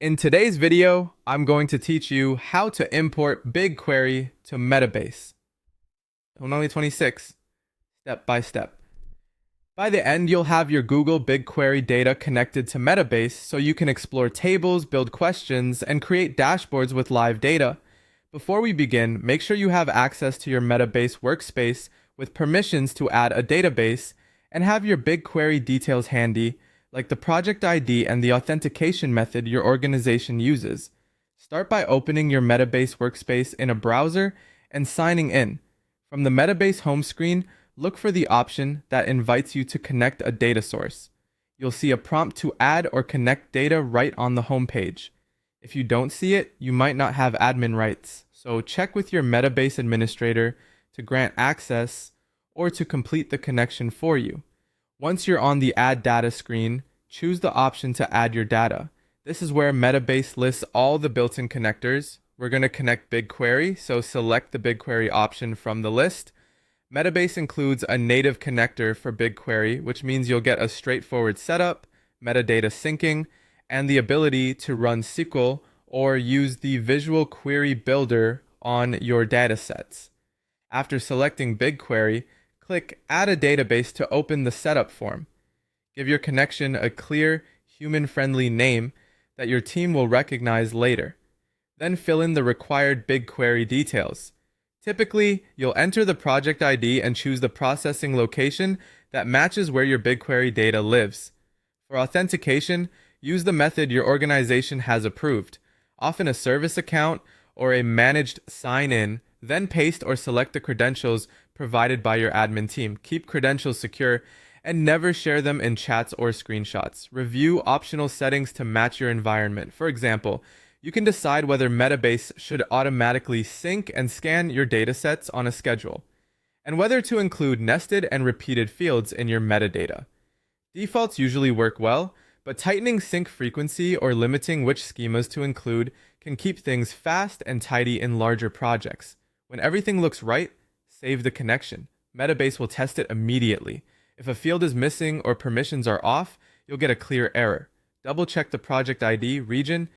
In today's video, I'm going to teach you how to import BigQuery to Metabase. Only 26, step by step. By the end, you'll have your Google BigQuery data connected to Metabase so you can explore tables, build questions, and create dashboards with live data. Before we begin, make sure you have access to your Metabase workspace with permissions to add a database and have your BigQuery details handy, like the project ID and the authentication method your organization uses. Start by opening your Metabase workspace in a browser and signing in. From the Metabase home screen, look for the option that invites you to connect a data source. You'll see a prompt to add or connect data right on the home page. If you don't see it, you might not have admin rights, so check with your Metabase administrator to grant access or to complete the connection for you. Once you're on the Add Data screen, choose the option to add your data. This is where Metabase lists all the built-in connectors. We're going to connect BigQuery, so select the BigQuery option from the list. Metabase includes a native connector for BigQuery, which means you'll get a straightforward setup, metadata syncing, and the ability to run SQL or use the Visual Query Builder on your datasets. After selecting BigQuery, click Add a Database to open the setup form. Give your connection a clear, human-friendly name that your team will recognize later. Then fill in the required BigQuery details. Typically, you'll enter the project ID and choose the processing location that matches where your BigQuery data lives. For authentication, use the method your organization has approved, often a service account or a managed sign-in. Then paste or select the credentials provided by your admin team. Keep credentials secure and never share them in chats or screenshots. Review optional settings to match your environment. For example, you can decide whether Metabase should automatically sync and scan your datasets on a schedule, and whether to include nested and repeated fields in your metadata. Defaults usually work well, but tightening sync frequency or limiting which schemas to include can keep things fast and tidy in larger projects. When everything looks right, save the connection. Metabase will test it immediately. If a field is missing or permissions are off, you'll get a clear error. Double check the project ID, region,